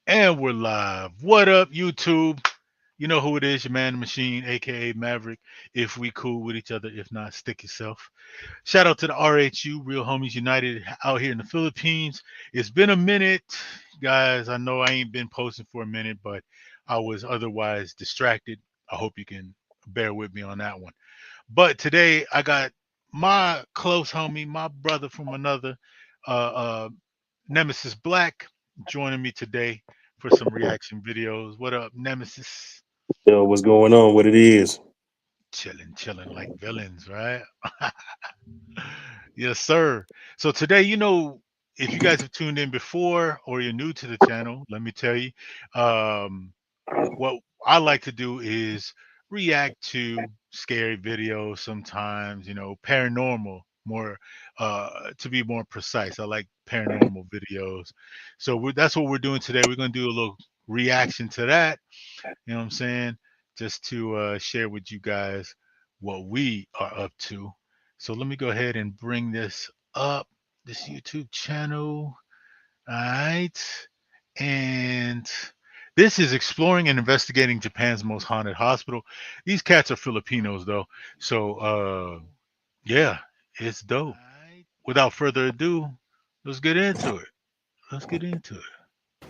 And we're live. What up, YouTube? You know who it is, your man the machine, aka Maverick. If we cool with each other, if not, stick yourself. Shout out to the RHU, Real Homies United, out here in the Philippines. It's been a minute, guys. I know I ain't been posting for a minute, but I was otherwise distracted. I hope you can bear with me on that one. But today I got my close homie, my brother from another, uh, Nemesis Black, joining me today for some reaction videos. What up, Nemesis? Yo, what's going on? What it is? Chilling, chilling like villains, right? Yes, sir. So today, if you guys have tuned in before or you're new to the channel, let me tell you, um, what I like to do is react to scary videos sometimes, paranormal more to be more precise. I like paranormal videos. So that's what we're doing today. We're going to do a little reaction to that, you know what I'm saying? Just to share with you guys what we are up to. So let me go ahead and bring this up, this YouTube channel. All right. And this is exploring and investigating Japan's most haunted hospital. These cats are Filipinos though. So yeah, it's dope. Without further ado, let's get into it. Let's get into it.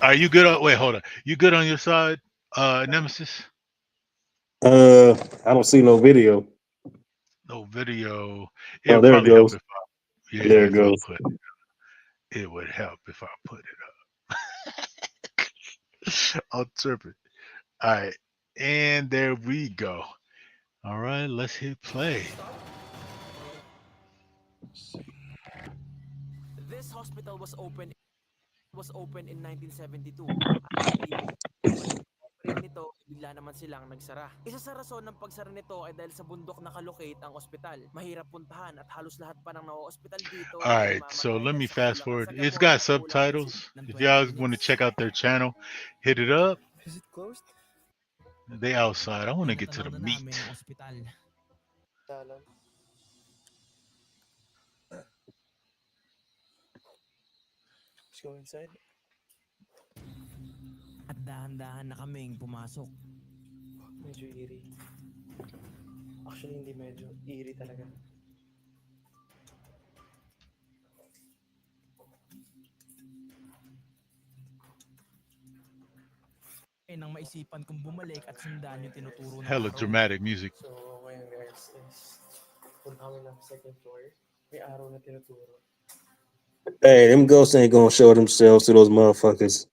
Are you good on wait, hold on. You good on your side, Nemesis? I don't see no video. No video. It Oh, would there it probably help goes. if I yeah, There it if I goes. put it would help if I put it up. I'll trip it. All right. And there we go. All right, let's hit play. This hospital was opened in 1972. At ibig operate nito, bigla naman silang nagsara. Isa sa rason ng pagsara nito ay dahil sa bundok nakalocate ang ospital. Mahirap puntahan at halos lahat pa ng na-ospital dito All ay right, so namamatay let dahil me sa fast kakulangan forward. sa It's gamot got at kulang din sila subtitles. ng If 20 y'all want to minutes. check out their channel, hit it up. Is it closed? They outside. I want to get to Pinatanaw the na namin meat. ang ospital. Dalam. Let's go inside. At dahan-dahan na kaming pumasok. Medyo eerie. Actually, hindi medyo eerie talaga. Nang maisipan kong bumalik at sundan yung tinuturo ng Hella araw. dramatic music. So, ngayon guys is punta kami ng second floor. May araw na tinuturo. Hey, them ghosts ain't gonna show themselves to those motherfuckers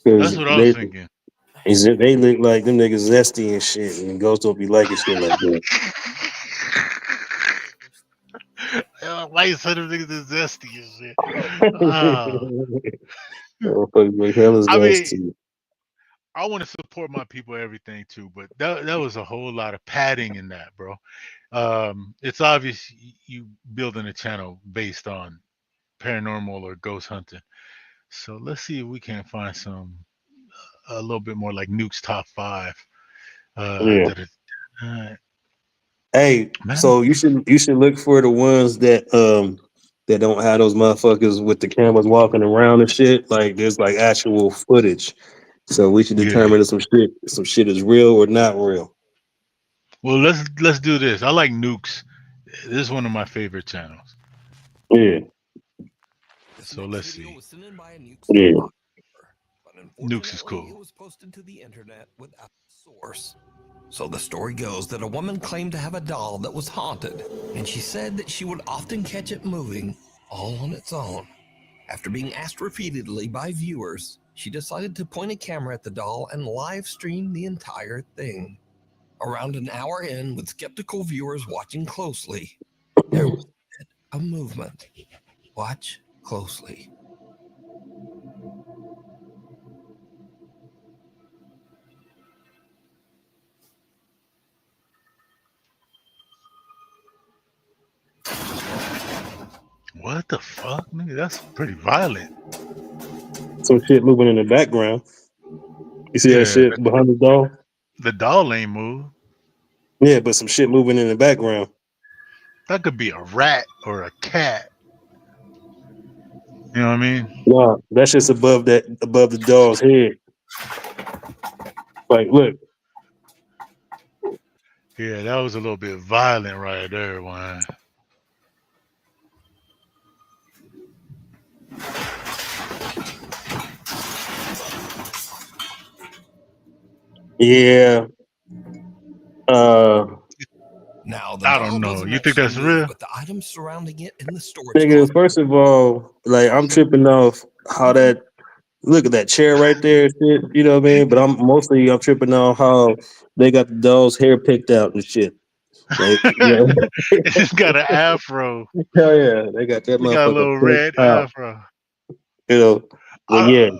That's because what I was thinking. they look like them niggas zesty and shit, and ghosts don't be liking shit like that. Why you said them niggas is zesty and shit? Ah, Motherfuckers look hella I mean, zesty. I want to support my people, everything too, but that was a whole lot of padding in that, bro. It's obvious you building a channel based on paranormal or ghost hunting. So let's see if we can find some a little bit more like Nuke's top five. Yeah. That is, Hey, man, so you should look for the ones that don't have those motherfuckers with the cameras walking around and shit. Like there's like actual footage. So we should yeah. determine if some shit is real or not real. Well, let's do this. I like Nuke's. This is one of my favorite channels. Yeah, This So next let's video see. was sent in by a yeah. Nukes.com viewer, but Nuke's is unfortunately it cool. was posted to the internet without a source. So the story goes that a woman claimed to have a doll that was haunted, and she said that she would often catch it moving all on its own. After being asked repeatedly by viewers, she decided to point a camera at the doll and live stream the entire thing. Around an hour in, with skeptical viewers watching closely, there was a bit of movement. Watch closely. What the fuck, nigga? That's pretty violent. Some shit moving in the background. You see that Yeah, shit behind the doll? the doll ain't moved. Yeah, but some shit moving in the background. That could be a rat or a cat. You know what I mean? No, that's just above the dog's head. Like, look, Yeah, that was a little bit violent right there, man. yeah. Uh, Now, the I don't doll know. doesn't You think actually that's move, real? but the items surrounding it in the storage nigga, closet. first of all, like I'm tripping off how that look at that chair right there, and shit. You know what I mean? But I'm tripping off how they got the dog's hair picked out and shit. Like, you know, It's got an afro. hell yeah, they got that It got a motherfucker little picked red out. afro. You know, but I, yeah,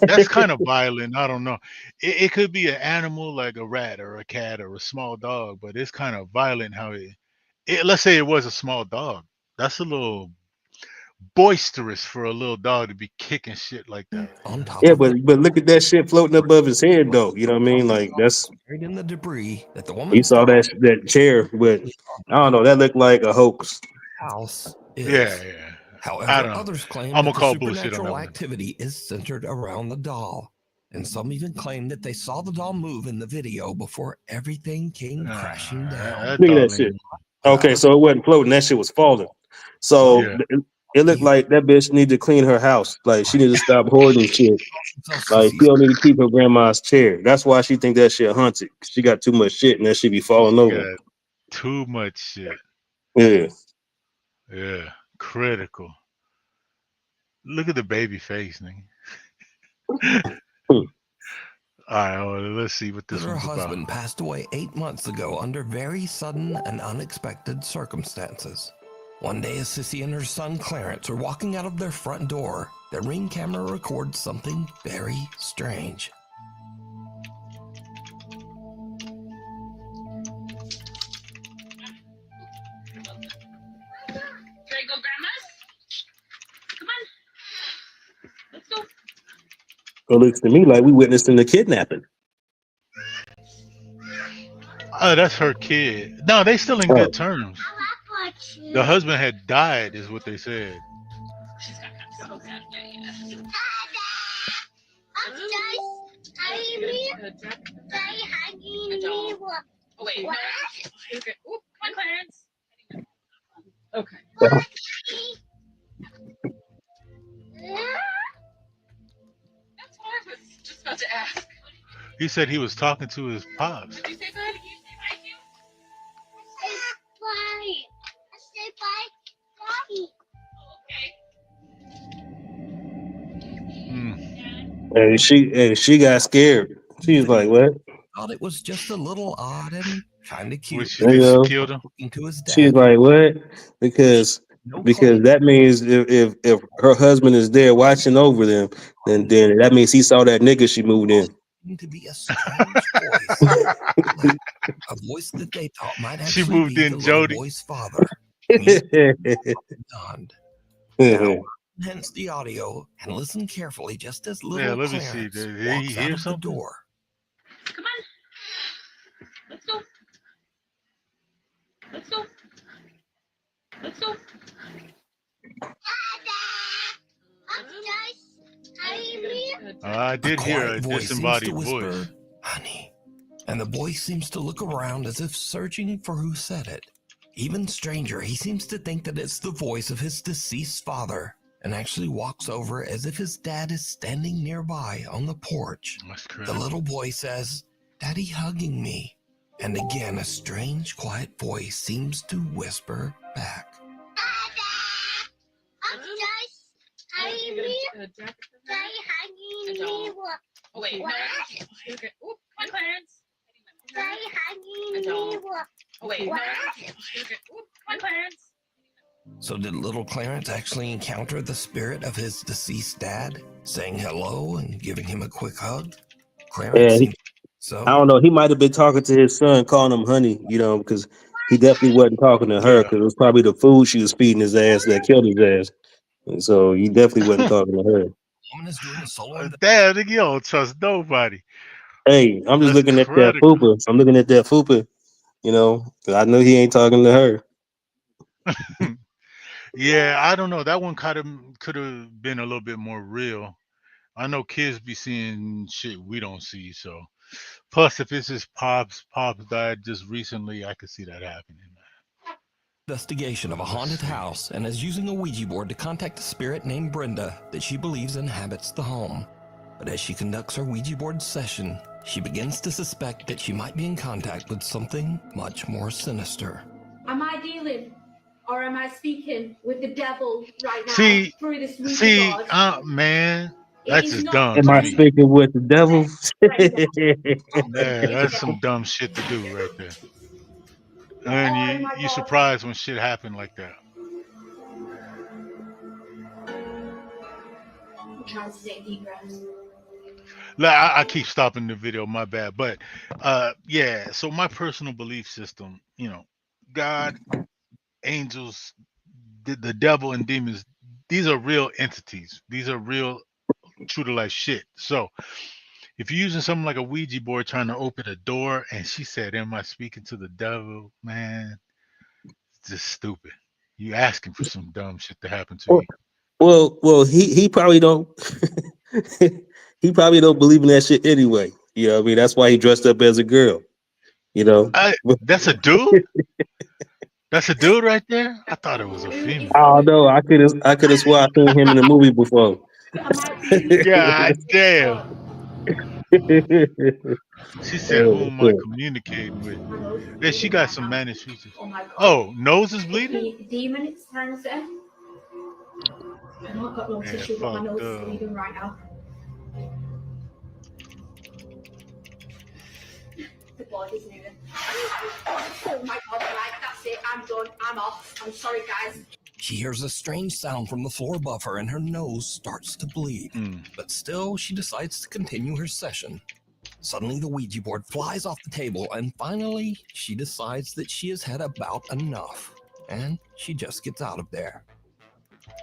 that's kind of violent. I don't know. It could be an animal like a rat or a cat or a small dog, but it's kind of violent how it. Let's say it was a small dog. That's a little boisterous for a little dog to be kicking shit like that. On top yeah, of it, but look at that shit floating above his head though. You know what I mean? Like that's buried in the debris that the you woman's saw doll that chair, but I don't know. That looked like a hoax. house Yeah, is. yeah. I However, don't. others claim I'm that gonna the call bullshit on that supernatural one. activity is centered around the doll. And some even claim that they saw the doll move in the video before everything came crashing down. That Look at that dog shit. ain't. But Okay, others, so it wasn't floating. That shit was falling. some So Yeah. it looked even like that bitch need to clean her house. Like she need to stop hoarding shit. themselves to Like see she don't need to keep her grandma's chair. That's why she think that shit haunted. She got too much shit and that shit be falling She over. got too much shit. Yeah. Yeah. Critical. Look at the baby face, nigga. Hmm. All right, well, let's see what that this her one's about. husband passed away 8 months ago under very sudden and unexpected circumstances. One day, as Sissy and her son Clarence are walking out of their front door, their ring camera records something very strange. Ready to go, grandmas? Come on. Let's go. It looks to me like we witnessing the kidnapping. Oh, that's her kid. No, they still in Oh. good terms. The husband had died, is what they said. She's got cups. So sad. Yeah. A doll. Oh, wait. No. Okay. Ooh, come on, Clarence. Okay. That's what I was just about to ask. He said he was talking to his pops. Did you say bye? Did you say bye to you? Oh, okay. Hmm. And she got scared. She was like, what? Thought it was just a little odd and kind of Which cute she that You his think son she know? killed him? was talking to his She's dad. like, what? Because No because claim that means if her husband is there watching over them, then that means he saw that nigga she moved in. to be a strange voice. Like a voice that they thought might She actually moved be the in little Jody. boy's father. Meanwhile, beyond. Now, hence the audio, and listen carefully just as Yeah, little let me see. Clarence Did he walks out hear of the something? door. Come on. Let's go. Let's go. Let's go. I A did hear quiet a voice seems to disembodied voice. whisper, "Honey." And the boy seems to look around as if searching for who said it. Even stranger, he seems to think that it's the voice of his deceased father and actually walks over as if his dad is standing nearby on the porch. That's The critical. little boy says, "Daddy hugging me." And again, a strange, quiet voice seems to whisper back. A doll. Oh, wait. No. Okay. Ooh, come on, Clarence. A doll. Oh, wait. No. Okay. Ooh, come on, Clarence. So did little Clarence actually encounter the spirit of his deceased dad, saying hello and giving him a quick hug? Clarence Yeah, seems I so. don't know. He might have been talking to his son, calling him honey, because he definitely wasn't talking to her Yeah. because it was probably the food she was feeding his ass that killed his ass. And so he definitely wasn't talking to her. Woman is doing a solo Damn, nigga, you don't trust nobody. Hey, I'm just That's looking at that critical. fupa. I'm looking at that fupa, 'cause I know he ain't talking to her. Yeah, I don't know. That one kind of could have been a little bit more real. I know kids be seeing shit we don't see, so plus if it's his pops died just recently, I could see that happening, man. Investigation of a Let's haunted see. house and is using a Ouija board to contact a spirit named Brenda that she believes inhabits the home. But as she conducts her Ouija board session, she begins to suspect that she might be in contact with something much more sinister. Am I dealing or am I speaking with the devil right now See, through this Ouija see, board? man, It that's is just not dumb Am to I me. Brenda. speaking with the devil? It's Brenda. Yeah, It's that's devil. some dumb shit to do right there. And Oh my you god. surprised when shit happened like that. I'm trying to take deep breaths. Like, I keep stopping the video, my bad. But yeah, so my personal belief system, God, angels, the devil and demons, these are real entities. These are real true to life shit. So if you're using something like a Ouija board trying to open a door and she said, am I speaking to the devil? Man, it's just stupid. You asking for some dumb shit to happen to you. Well, he probably don't. He probably don't believe in that shit anyway. You know what I mean? That's why he dressed up as a girl. You know. I That's a dude? That's a dude right there? I thought it was a Who is female. I don't who? know. I could have swore I seen him in the movie before. Am I communicating God with damn. God? She said, who Oh, am I shit. communicating with? My nose is Yeah, she bleeding got right some now. managed features. Oh my god. Oh, nose is It's bleeding? the demon it's trying to say. I know I've got no Yeah, tissue, but my fucked nose is up. bleeding right now. The body's moving. Oh my god, right, that's it. I'm done. I'm off. I'm sorry, guys. She hears a strange sound from the floor above her and her nose starts to bleed. Mm. But still, she decides to continue her session. Suddenly, the Ouija board flies off the table, and finally, she decides that she has had about enough. And she just gets out of there.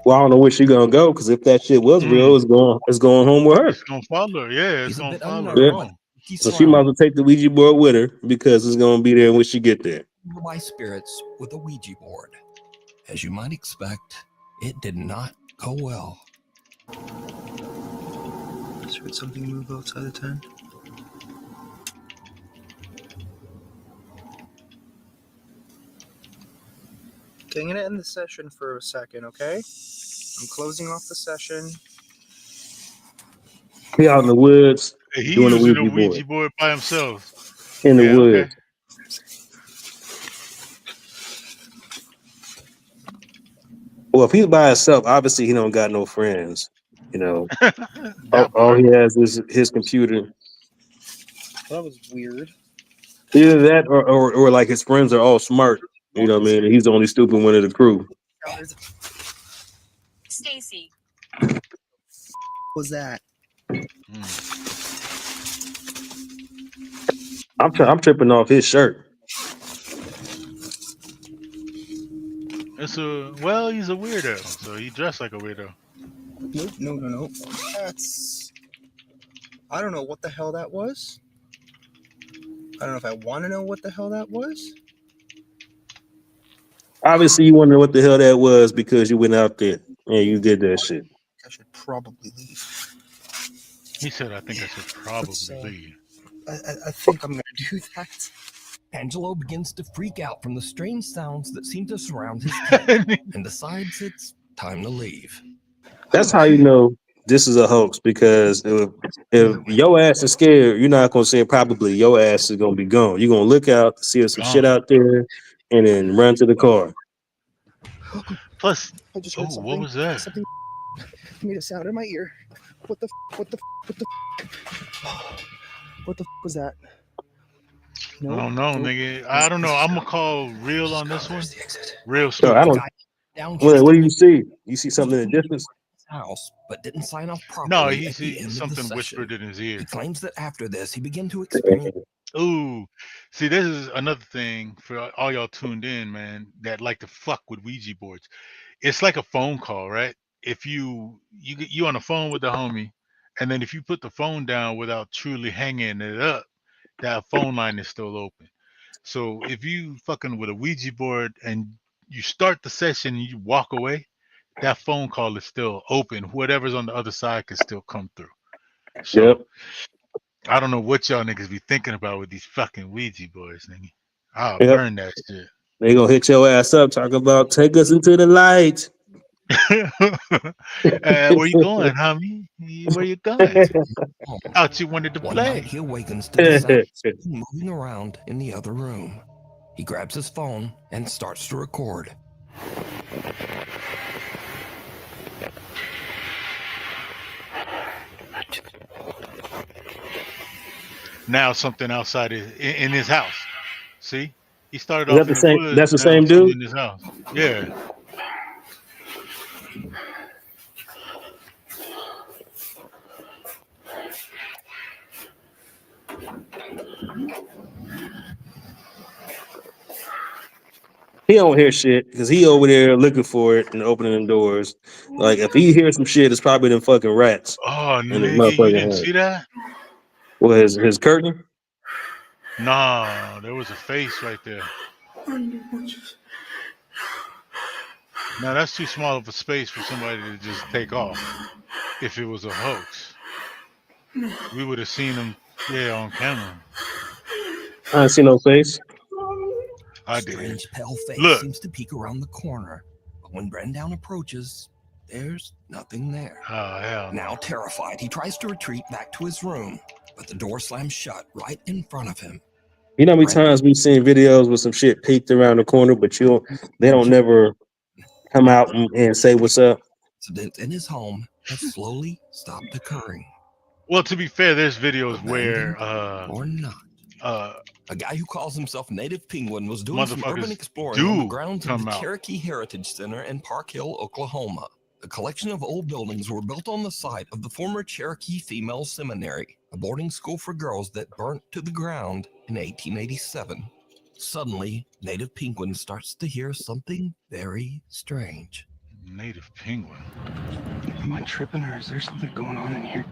Well, I don't know where she gonna go because if that shit was real, Mm. it's going home with her. It's gonna follow her. Yeah, it's She's a gonna bit follow her Yeah. unnerved, but home. she keeps So she might as around well take the Ouija board with her because it's gonna be there when she get there. by spirits with a Ouija board. As you might expect, it did not go well. Just heard something move outside the tent. Okay, I'm gonna end the session for a second, okay? I'm closing off the session. He out in the woods Hey, he doing the using a Ouija board Ouija board by himself. in the Yeah, okay. woods. Well, if he's by himself, obviously he don't got no friends. You know, all, That all part. he has is his computer. That was weird. Either that, or like his friends are all smart. You know what I mean? And he's the only stupid one of the crew. Stacy. What was that? Mm. I'm tripping off his shirt. He's a weirdo, so he dressed like a weirdo. Nope, no. That's. I don't know what the hell that was. I don't know if I want to know what the hell that was. Obviously, you wonder what the hell that was because you went out there and you did that shit. I should probably leave. He said, I think Yeah, I should let's. probably leave. I think I'm gonna do that. Angelo begins to freak out from the strange sounds that seem to surround his tent and decides it's time to leave. That's how you know this is a hoax because if your ass is scared, you're not gonna say probably your ass is gonna be gone. You're gonna look out, see if some shit Gone. out there, and then run to the car. Plus, I just heard oh, what something. was that? Something made a sound in my ear. What the? What the? What the? What the was that? I Nope. don't know, Nope. nigga. I don't know. I'm gonna call real on this one. Real So I stupid. The don't. guy down What do hastily you see? You see used something in the distance? his house, but didn't sign off No, properly at the end of the something session. whispered in his He ear. claims that after this, he began to experience Ooh, see, this is another thing for all y'all tuned in, man, that like to fuck with Ouija boards. It's like a phone call, right? If you on the phone with the homie, and then if you put the phone down without truly hanging it up, that phone line is still open. So if you fucking with a Ouija board and you start the session and you walk away, that phone call is still open. Whatever's on the other side can still come through. So Yep. I don't know what y'all niggas be thinking about with these fucking Ouija boys, nigga. I'll Yep. burn that shit. They gonna hit your ass up, talk about take us into the light. Where you going, homie? Where you going? Home. Thought you wanted to One night play. he awakens to the sound of something moving around in the other room. He grabs his phone and starts to record. Now something outside in his house. See, he started Is that off the in the same? woods. That's the Now same something dude. in his house. Yeah. He don't hear shit because he over there looking for it and opening the doors. Like if he hears some shit, it's probably them fucking rats Oh, in his nigga, you motherfucking didn't head. see that? Well, his curtain. No, there was a face right there. Now that's too small of a space for somebody to just take off. If it was a hoax, we would have seen him. Yeah, on camera. I ain't see no face. A I did. strange pale face Look. seems to peek around the corner, but when Brendown approaches, there's nothing there. Oh hell Now no. terrified, he tries to retreat back to his room, but the door slams shut right in front of him. You know how many Brandon times we've seen videos with some shit peeked around the corner, but they don't never come out and say what's up. incidents in his home have slowly stopped occurring. Well, to be fair, there's videos Abandoned where or not. uh A guy who calls himself Native Penguin was doing some urban motherfuckers exploring on the do grounds of the come out. Cherokee Heritage Center in Park Hill, Oklahoma. A collection of old buildings were built on the site of the former Cherokee Female Seminary, a boarding school for girls that burnt to the ground in 1887. Suddenly, Native Penguin starts to hear something very strange. Native penguin. Am I tripping or is there something going on in here?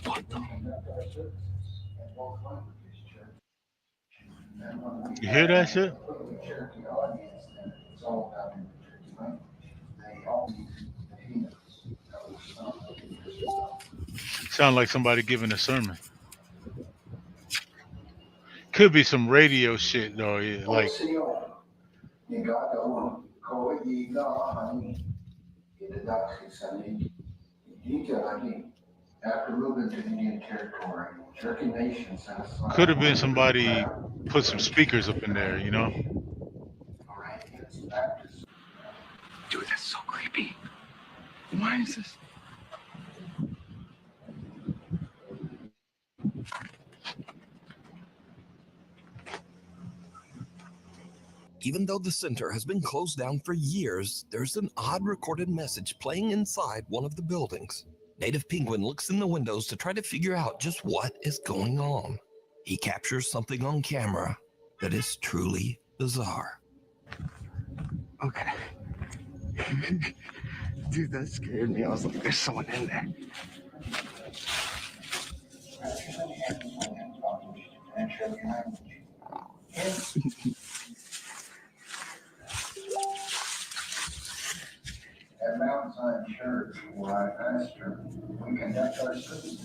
What the? You hear that shit? Sound like somebody giving a sermon. Could be some radio shit though. Yeah, like After moving to Indian Territory, Cherokee Nation set aside. could have been somebody put some speakers up in there. You know. Dude, that's so creepy. Why is this? Even though the center has been closed down for years, there's an odd recorded message playing inside one of the buildings. Native Penguin looks in the windows to try to figure out just what is going on. He captures something on camera that is truly bizarre. Okay. Dude, that scared me. I was like, there's someone in there. At Mount Zion Church, where I pastor, we conduct our services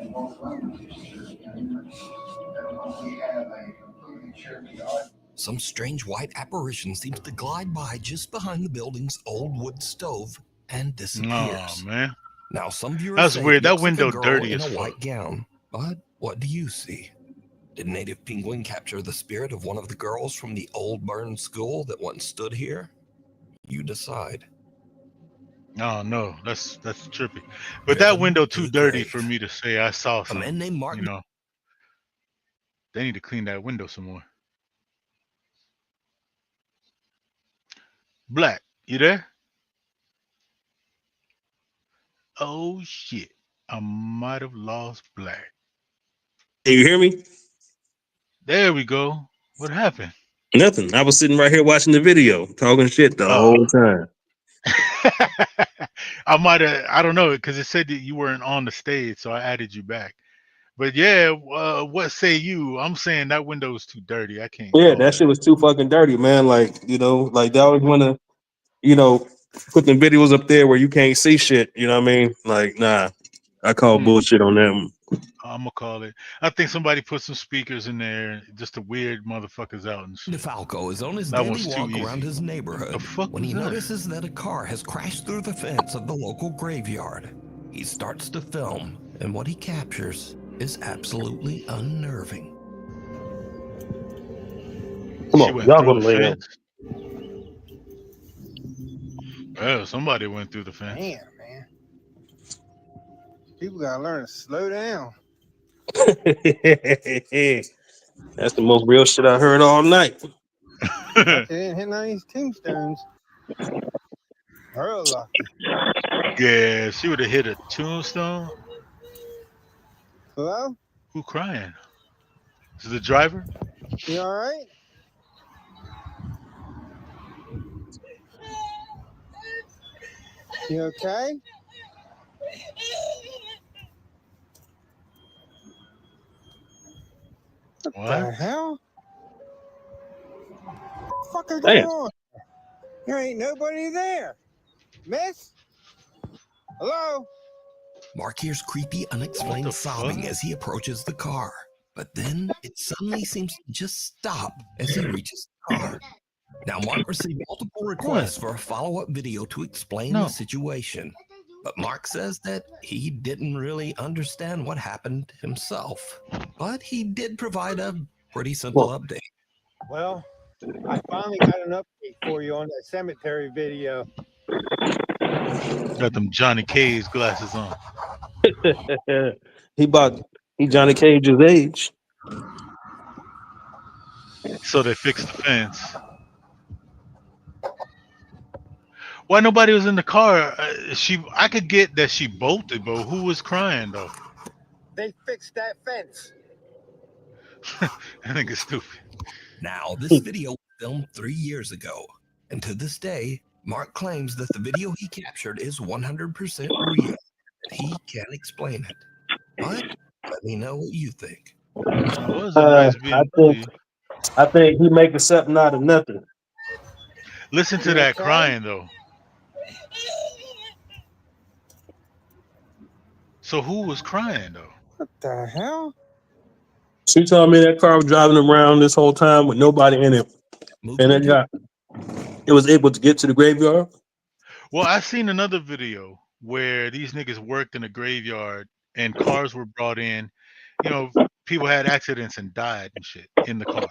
in both languages, Cherokee and English. We have a completely Cherokee audience. Some strange white apparition seems to glide by just behind the building's old wood stove and Oh disappears. man, Now, some viewers that's say weird. it That looks like a window girl dirty in as a fuck. white gown. But what do you see? Did Native Penguin capture the spirit of one of the girls from the old burned school that once stood here? You decide. Oh no, that's trippy. But that Driven window to too the dirty for grave. me to say I saw A man something. named You Martin know, they need to clean that window some more. Black, you there? Oh shit, I might have lost Black. Can you hear me? There we go. What happened? Nothing. I was sitting right here watching the video, talking shit the Oh. whole time. I might have. I don't know because it said that you weren't on the stage, so I added you back. But yeah, what say you? I'm saying that window's too dirty. I can't Yeah, call that that. shit was too fucking dirty, man. Like, like they always wanna, you know, put them videos up there where you can't see shit. You know what I mean? Like, nah, I call Mm, bullshit on them. I'm gonna call it. I think somebody put some speakers in there, just to weird motherfuckers out and shit. DeFalco is on his That daily one's too walk around easy. his What the neighborhood fuck when was he that? notices that a car has crashed through the fence of the local graveyard. He starts to film, and what he captures is absolutely unnerving. Come She on, went y'all through gonna the lay down. fence. Well, somebody went through the fence. Damn, man. People gotta learn to slow down. That's the most real shit I heard all night. Lucky they didn't hit none of these tombstones. Real lucky. Yeah, she would have hit a tombstone. Hello? Who crying? Is it the driver? You alright? You okay? What What? the hell? What the fuck is going Damn. on? There ain't nobody there. Miss? Hello? Mark hears creepy, What the unexplained fuck? sobbing as he approaches the car, but then it suddenly seems to just stop as he reaches the car. Now, Mark received multiple What? requests for a follow-up video to explain the No. situation, but Mark says that he didn't really understand what happened himself. But he did provide a pretty simple Well, update. Well, I finally got an update for you on that cemetery video. Got them Johnny Cage glasses on. he about he Johnny Cage's age. So they fixed the fence. Why nobody was in the car? I could get that she bolted, but who was crying though? They fixed that fence. I think it's stupid. Now, this video was filmed 3 years ago, and to this day, Mark claims that the video he captured is 100% real, that he can't explain it. But let me know what you think. It was a nice I being think movie. he making something out of nothing. Listen to You that okay? crying though. So who was crying though? What the hell? She told me that car was driving around this whole time with nobody in it, and Moving it to got it was able to get to the graveyard. Well, I seen another video where these niggas worked in a graveyard and cars were brought in. You know, people had accidents and died and shit in the car.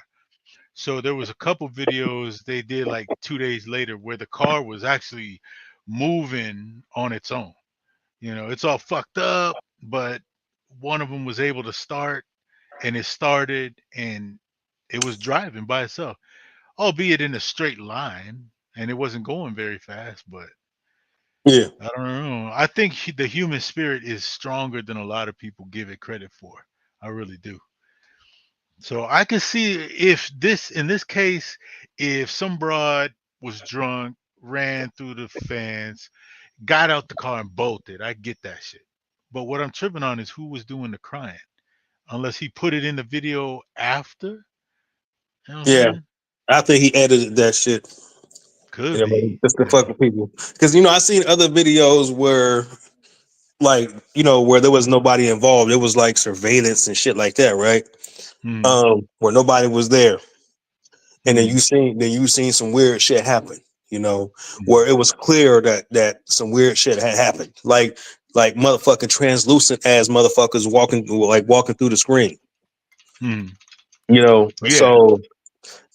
So there was a couple videos they did like 2 days later where the car was actually moving on its own. You know, it's all fucked up, but one of them was able to start and it started and it was driving by itself, albeit in a straight line and it wasn't going very fast, but Yeah, I don't know. I think the human spirit is stronger than a lot of people give it credit for. I really do. So I can see if in this case, if some broad was drunk, ran through the fence, got out the car and bolted, I get that shit. But what I'm tripping on is who was doing the crying. Unless he put it in the video after, you know what I'm yeah. saying? I think he edited that shit. You Could know, be. just to fuck with people. Because I seen other videos where, like, where there was nobody involved. It was like surveillance and shit like that, right? Hmm. Where nobody was there, and then Hmm. you seen some weird shit happen. Hmm. Where it was clear that some weird shit had happened, like motherfucking translucent as motherfuckers walking through the screen. Hmm. Yeah. So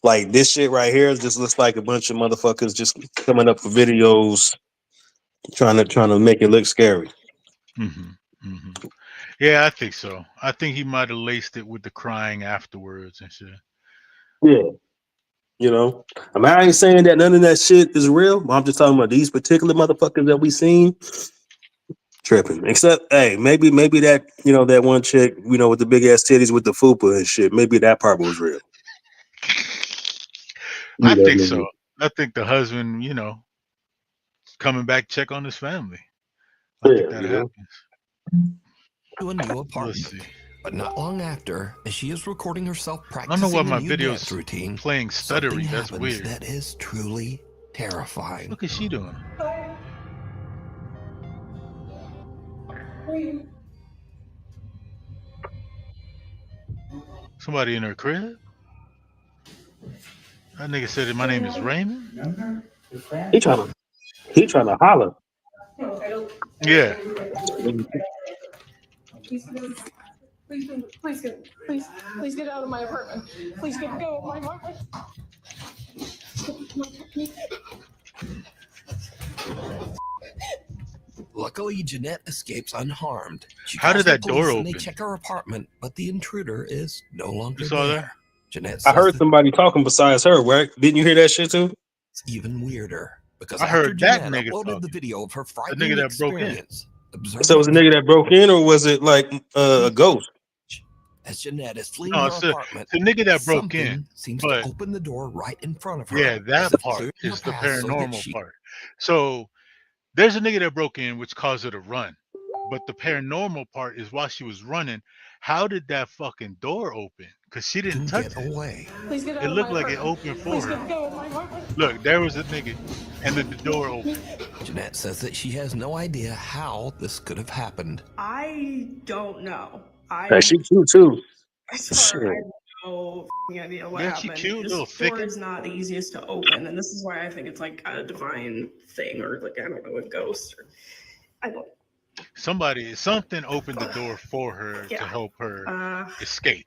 like this shit right here just looks like a bunch of motherfuckers just coming up for videos, trying to make it look scary. Hmm. Hmm. Yeah, I think so. I think he might have laced it with the crying afterwards and shit. Yeah, I mean, I ain't saying that none of that shit is real, but I'm just talking about these particular motherfuckers that we seen tripping. Except, hey, maybe that that one chick with the big ass titties with the fupa and shit. Maybe that part was real. I That think so. nigga. I think the husband, coming back check on his family. I Yeah, think that you know. happens. To a new Let's apartment. see. But not long after, as she is recording herself I don't know why practicing a my new dance video's routine, playing something stuttery. That's happens weird. that is truly terrifying. Look at she doing. Somebody in her crib? That nigga said that my name is Raymond? He trying to holler. Yeah. Please get out of my apartment. Please get out of my apartment. Luckily, Jeanette escapes unharmed. She How calls did the that door police and they open? check her apartment, but the intruder is no You longer saw that? there. Jeanette I says heard that somebody talking besides her, right? Didn't you hear that shit too? it's even weirder because I after heard that Jeanette nigga uploaded the talking. video of her The frightening nigga that broke in. experience, So was observing the nigga that broke in, or was it like a ghost? as Jeanette is fleeing No, her it's the apartment, nigga that broke in. something seems to But open the door right in front of her, yeah, as that if part clearing her is the path so that paranormal she part. So there's a nigga that broke in, which caused her to run. But the paranormal part is while she was running, how did that fucking door open? Because she didn't can touch get it. away. Please get out It of my looked like it apartment. opened for Please her. get out of my apartment. Look, there was a nigga, and the door opened. Jeanette says that she has no idea how this could have happened. I don't know. Like, she cute too. I swear, Shit. I have no idea what Yeah, she happened. cute, little This door thicket. is not the easiest to open, and this is why I think it's like a divine thing, or like, I don't know, a ghost. Or I don't. Something opened the door for her to Yeah. help her escape,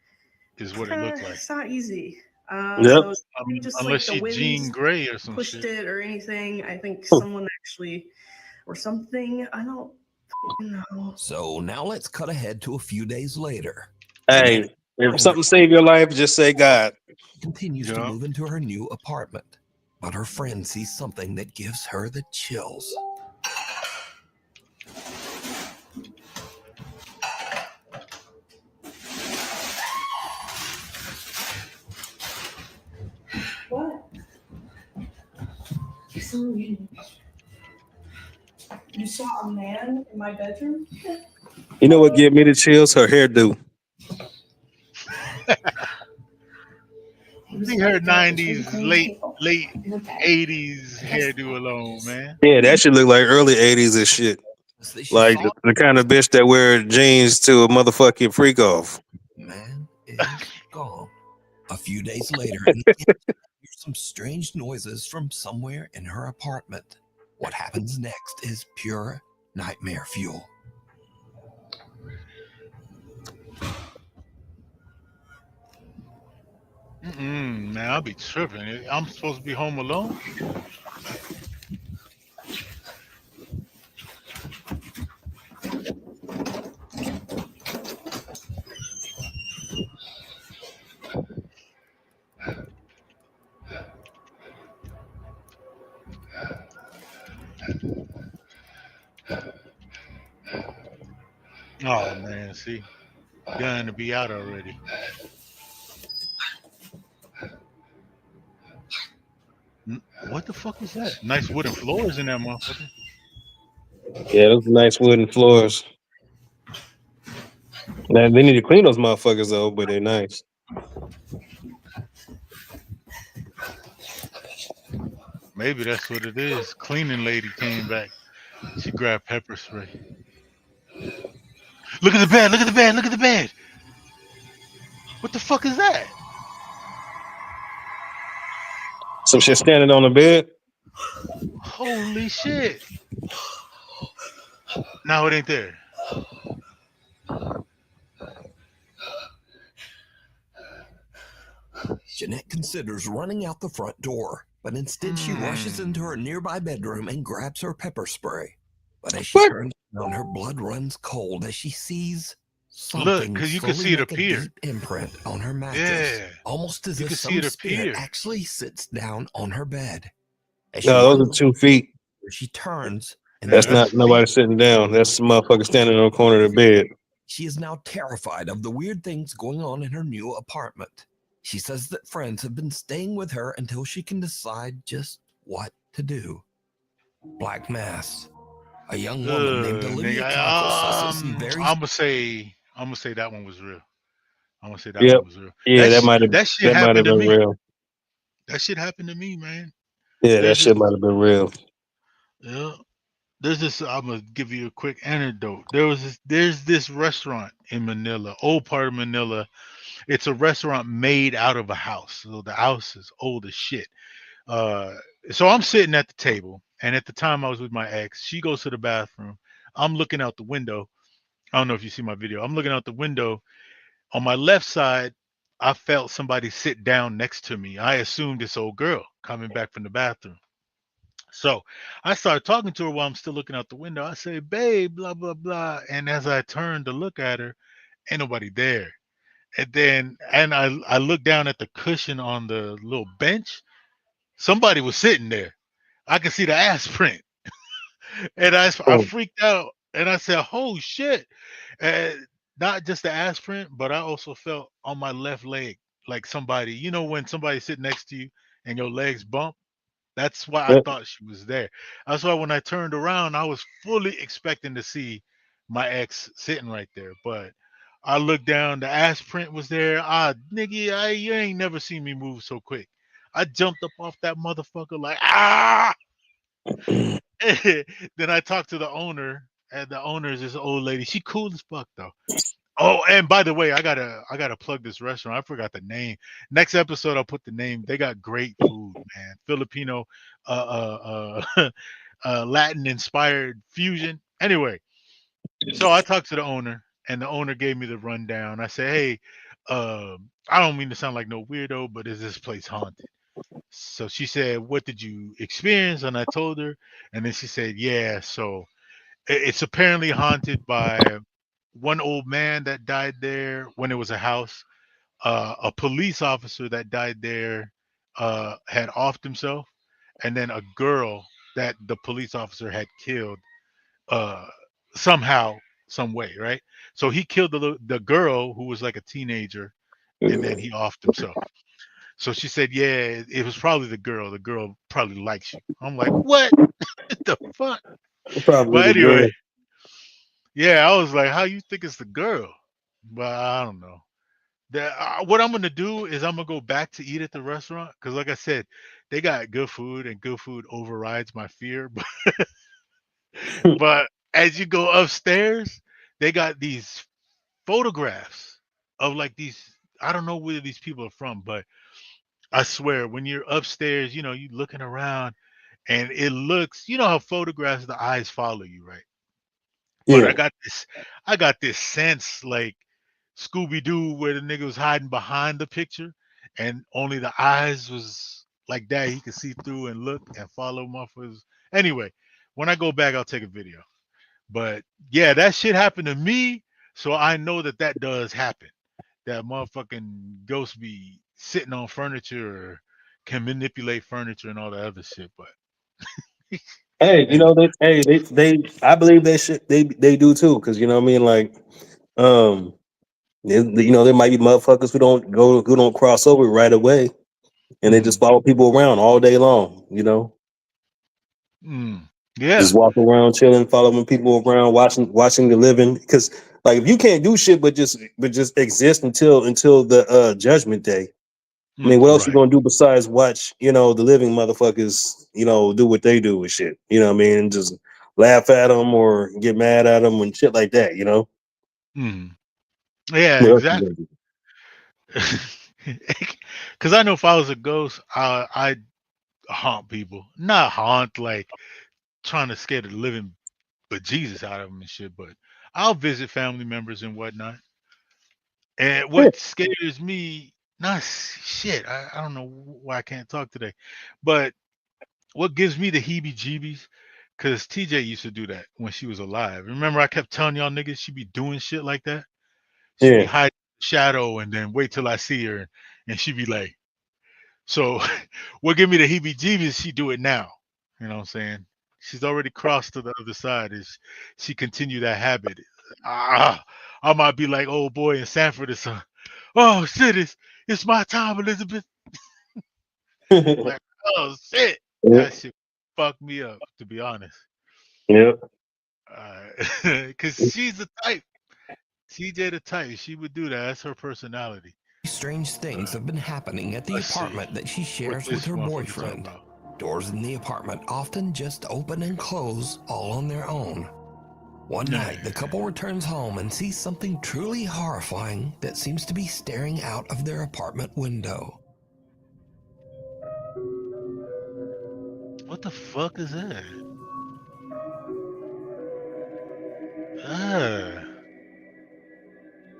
is what it looked like. It's not easy. Yep. So I think just Unless like the she Jean wind Grey or some pushed shit. it or anything. I think someone actually, or something. I don't know. So now let's cut ahead to a few days later. Hey, if something saved your life, just say God. Continues to Yeah. move into her new apartment, but her friend sees something that gives her the chills. What? You saw a man in my bedroom? You know what gave me the chills? Her hairdo. Leave her 90s, late 80s hairdo alone, man. Yeah, that shit look like early 80s and shit. That she Like saw the kind of bitch that wear jeans to a motherfucking freak off. man is gone. A few days later, and again, she hears some strange noises from somewhere in her apartment. What happens next is pure nightmare fuel. Man, I'll be tripping. I'm supposed to be home alone? Oh, man, see? Gun to be out already. What the fuck was that? Nice wooden floors in that motherfucker. Yeah, those nice wooden floors. Now they need to clean those motherfuckers though, but they're nice. Maybe that's what it is. Cleaning lady came back. She grabbed pepper spray. Look at the bed! Look at the bed! Look at the bed! What the fuck is that? Some shit standing on the bed. Holy shit! No, it ain't there. Jeanette considers running out the front door, but instead she rushes into her nearby bedroom and grabs her pepper spray. But as she What? turns around, her blood runs cold as she sees Look, something because you can slowly see it make a appear. deep imprint on her mattress, Yeah. almost as You if can see some it spirit appear. actually sits down on her bed. As she No, those runs are 2 feet. she turns, and Yeah, That's the that's not nobody sitting down. That's the motherfucker standing on the corner of the bed. she is now terrified of the weird things going on in her new apartment. She says that friends have been staying with her until she can decide just what to do. Black Mass, A young woman named Olivia Nigga, Cockle says that some very I'm gonna say that one was real. I'm gonna say that Yep. one was real. Yeah, That shit that might have happened to been me. real. That shit happened to me, man. Yeah, that There's this, shit might have been real. yeah, there's this. I'm gonna give you a quick anecdote. There's this restaurant in Manila, old part of Manila. It's a restaurant made out of a house. So the house is old as shit. Uh, so I'm sitting at the table, and at the time I was with my ex. She goes to the bathroom. I'm looking out the window. I don't know if you see my video. I'm looking out the window. On my left side, I felt somebody sit down next to me. I assumed this old girl coming back from the bathroom. So I started talking to her while I'm still looking out the window. I say, babe, blah, blah, blah. And as I turned to look at her, ain't nobody there. And I looked down at the cushion on the little bench. Somebody was sitting there. I could see the ass print. And I Oh, freaked out and I said, oh shit. And not just the ass print, but I also felt on my left leg like somebody, when somebody's sitting next to you and your legs bump. That's why I yep. thought she was there. That's why when I turned around, I was fully expecting to see my ex sitting right there. But I looked down, the ass print was there. Ah, nigga, you ain't never seen me move so quick. I jumped up off that motherfucker like, ah! Then I talked to the owner, and the owner is this old lady. She cool as fuck though. Oh, and by the way, I gotta plug this restaurant. I forgot the name. Next episode, I'll put the name. They got great food, man. Filipino, Latin inspired fusion. Anyway, so I talked to the owner, and the owner gave me the rundown. I said, "Hey, I don't mean to sound like no weirdo, but is this place haunted?" So she said, "What did you experience?" And I told her, and then she said, "Yeah, so it's apparently haunted by one old man that died there when it was a house, a police officer that died there had offed himself, and then a girl that the police officer had killed uh, somehow, some way, right? So he killed the girl who was like a teenager, and then he offed himself. So she said, "Yeah, it was probably the girl. The girl probably likes you." I'm like, "What the fuck?" Probably But the anyway, girl. yeah, I was like, "How you think it's the girl?" But I don't know. What I'm gonna do is I'm gonna go back to eat at the restaurant because, like I said, they got good food and good food overrides my fear. But as you go upstairs, they got these photographs of like these. I don't know where these people are from, but I swear, when you're upstairs, you looking around and it looks, how photographs the eyes follow you, right? But Yeah. I got this sense like Scooby Doo where the nigga was hiding behind the picture and only the eyes was like that. He could see through and look and follow motherfuckers. Anyway, when I go back, I'll take a video. But yeah, that shit happened to me. So I know that that does happen. That motherfucking ghost be sitting on furniture or can manipulate furniture and all the other shit. But Hey, anyway, I believe they do too, because you know what I mean. Like, um, there might be motherfuckers who don't cross over right away, and they just mm, follow people around all day long. You know, mm, just yeah, walk around chilling, following people around, watching the living. Because like, if you can't do shit but just exist until the judgment day. I mean, what else you right. gonna do besides watch, the living motherfuckers, do what they do with shit. You know what I mean? Just laugh at them or get mad at them and shit like that. Mm, yeah, What else you gonna exactly. do? Because I know if I was a ghost, I'd haunt people. Not haunt like trying to scare the living bejesus out of them and shit, but I'll visit family members and whatnot. And Yeah, what scares me, not shit. I don't know why I can't talk today, but what gives me the heebie-jeebies? Because TJ used to do that when she was alive. Remember, I kept telling y'all niggas she be doing shit like that. She be yeah. hiding in the shadow and then wait till I see her, and she be like, so what give me the heebie-jeebies? She do it now. You know what I'm saying? She's already crossed to the other side. Is she continue that habit? Ah, I might be like old boy in Sanford or something. Oh shit, it's my time, Elizabeth. Like, oh shit, Yep. that shit fucked me up, to be honest. Yep. Because she's the type. CJ the type. She would do that. That's her personality. Strange things have been happening at the Let's see apartment that she what shares with this her motherfucker talking boyfriend. about. Doors in the apartment often just open and close all on their own. One night, the couple returns home and sees something truly horrifying that seems to be staring out of their apartment window. What the fuck is that? Ah,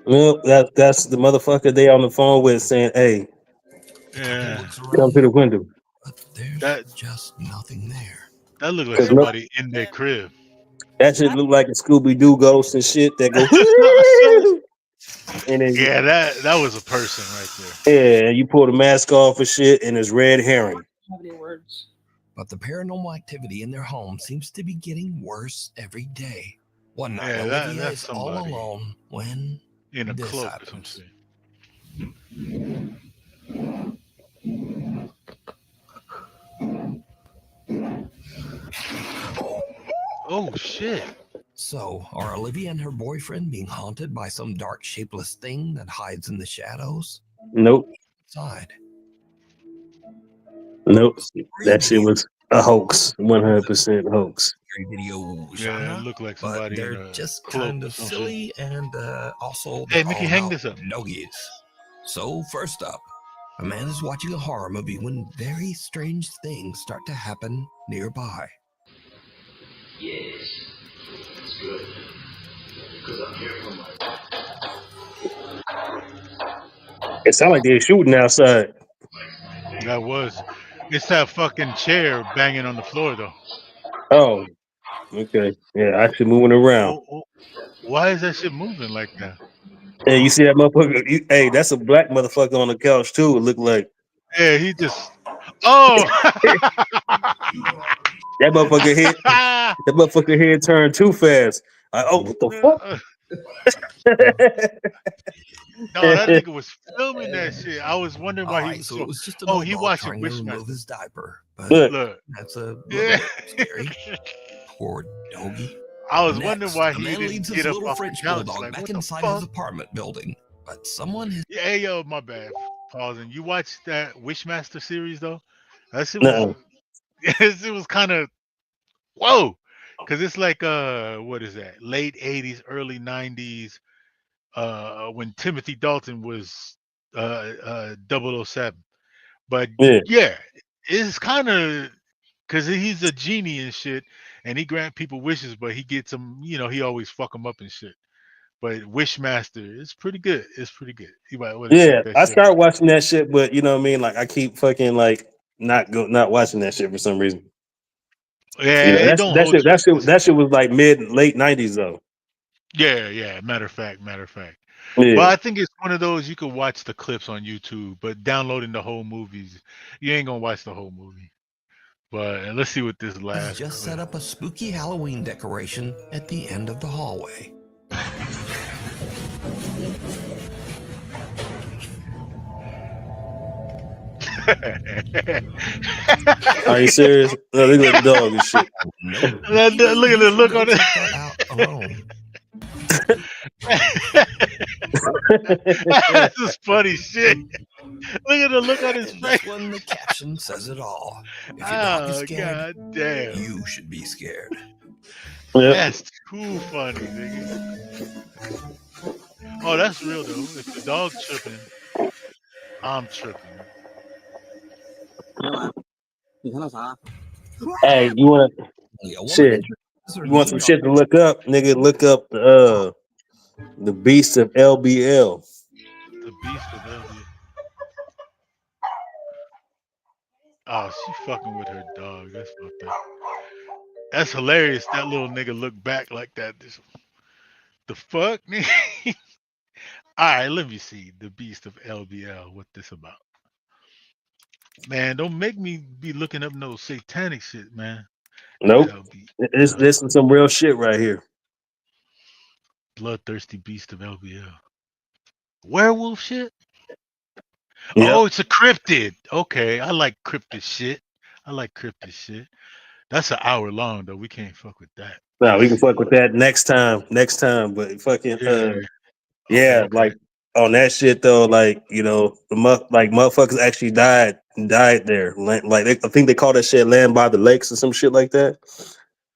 Well, that's the motherfucker they on the phone with saying, "Hey, The couple yeah. looks come to around, the window." but there's That just nothing there. that looked like Cause no, somebody in their crib. that shit look like a Scooby Doo ghost and shit that go, So and then yeah, that was a person right there. yeah, you pull the mask off and shit, and it's red herring. Have any words? But the paranormal activity in their home seems to be getting worse every day. One night, Yeah, Olivia that's is all somebody alone when in a this cloak or some happens. shit. Oh shit! So, are Olivia and her boyfriend being haunted by some dark, shapeless thing that hides in the shadows? Nope, Outside. nope, that shit Preview was a hoax, 100% hoax. video Yeah, it genre, looked like but somebody in they're a just cloak kind or of some shit. silly and also Hey, they're Mickey, all hang about this up. doggies. So, first up, a man is watching a horror movie when very strange things start to happen nearby. Yes, it's good. Because I'm here for my. It sounded like they're shooting outside. That was. It's that fucking chair banging on the floor though. Oh, okay, yeah, actually moving around. Why is that shit moving like that? Hey, you see that motherfucker? Hey, that's a black motherfucker on the couch too. It looked like Yeah, he just. Oh. that motherfucker hit. That motherfucker head turned too fast. Like, oh, what the fuck? No, that nigga was filming that shit. I was wondering why All he right, was so it so. was just an Oh, old he dog watching trying to remove Wishmaster. his diaper, but Look, Look, that's a little yeah. bit scary. Poor doggy. I was wondering Next, why a he man didn't leads his get up little off the French couch. bulldog Like, back what the inside his fuck? apartment building, but someone has Yeah, hey, yo, my bad. Pausing. You watched that Wishmaster series though? That shit was. nuh It was kind of whoa, because it's like what is that? Late '80s, early '90s. When Timothy Dalton was 007. But yeah, yeah, it's kind of because he's a genie and shit, and he grant people wishes, but he gets them. He always fuck them up and shit. But Wishmaster is pretty good. It's pretty good. You might want to check yeah. that I shit out. started watching that shit, but you know what I mean. Like, I keep fucking like not watching that shit for some reason. You Yeah, know, it that's don't that hold shit. you. That shit was like mid late '90s though. Yeah, yeah. Matter of fact. But Yeah. I think it's one of those you could watch the clips on YouTube, but downloading the whole movies, you ain't gonna watch the whole movie. But let's see what this last just clip. set up a spooky Halloween decoration at the end of the hallway. Are you serious? No, look at the dog and shit. Nope, Look at you the should look go on it. check that out alone. That's just funny shit. Look at the look on his In face. this one, the caption says it all. If your dog is Oh scared, god damn. you should be scared. Yep. That's too funny, nigga. Oh, that's real though. If the dog tripping, I'm tripping. Hey, you want A woman shit? introduces her You want new some dog. shit to look up, nigga? Look up the Beast of LBL. The beast of LB. Oh, she fucking with her dog. That's fucked up. That's hilarious. That little nigga looked back like that. The fuck, nigga? All right, let me see. The Beast of LBL. What this about? Man, don't make me be looking up no satanic shit, man. Nope. LBL. This is some real shit right here. Bloodthirsty Beast of LBL. Werewolf shit? Yep. Oh, it's a cryptid. Okay, I like cryptid shit. I like cryptid shit. That's an hour long though. We can't fuck with that. No, we can fuck with that next time. Next time, but fucking Yeah. Okay. yeah, Okay. like on that shit though, like like motherfuckers actually died there. I think they call that shit Land by the Lakes or some shit like that.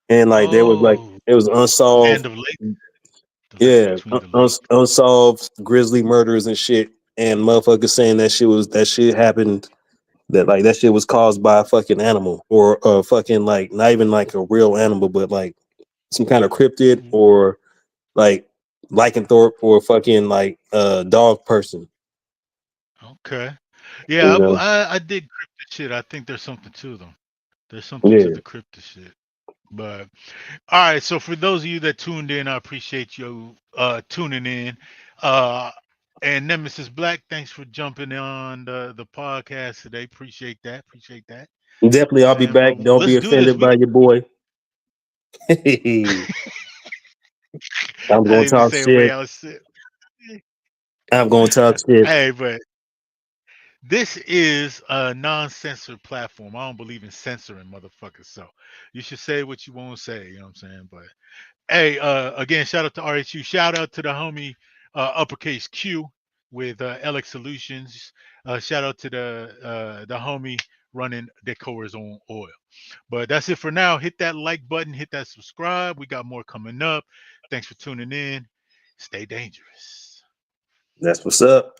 And like there was like Oh, it was unsolved, Land of Lake. The lake yeah, between the lake. unsolved grisly murders and shit. And motherfuckers saying that shit happened, that like that shit was caused by a fucking animal or fucking like not even like a real animal, but like some kind of cryptid Mhm. or like lycanthrope or fucking like dog person. Okay. Yeah, You know, I dig cryptid shit. I think there's something to them. There's something to yeah, the cryptid shit. But all right, so for those of you that tuned in, I appreciate you tuning in. Uh and Nemesis Black, thanks for jumping on the podcast today. Appreciate that. Appreciate that. definitely. I'll be And back. Don't be let's do this. offended We by your boy. I'm I gonna didn't even talk say a way shit. I was sick. I'm gonna talk shit. Hey, but this is a non-censored platform. I don't believe in censoring motherfuckers. So you should say what you want to say, you know what I'm saying? But hey, again, shout out to RHU. Shout out to the homie uppercase Q with LX Solutions. Shout out to the homie running Decor's on oil. But that's it for now. Hit that like button, hit that subscribe. We got more coming up. Thanks for tuning in. Stay dangerous. That's what's up.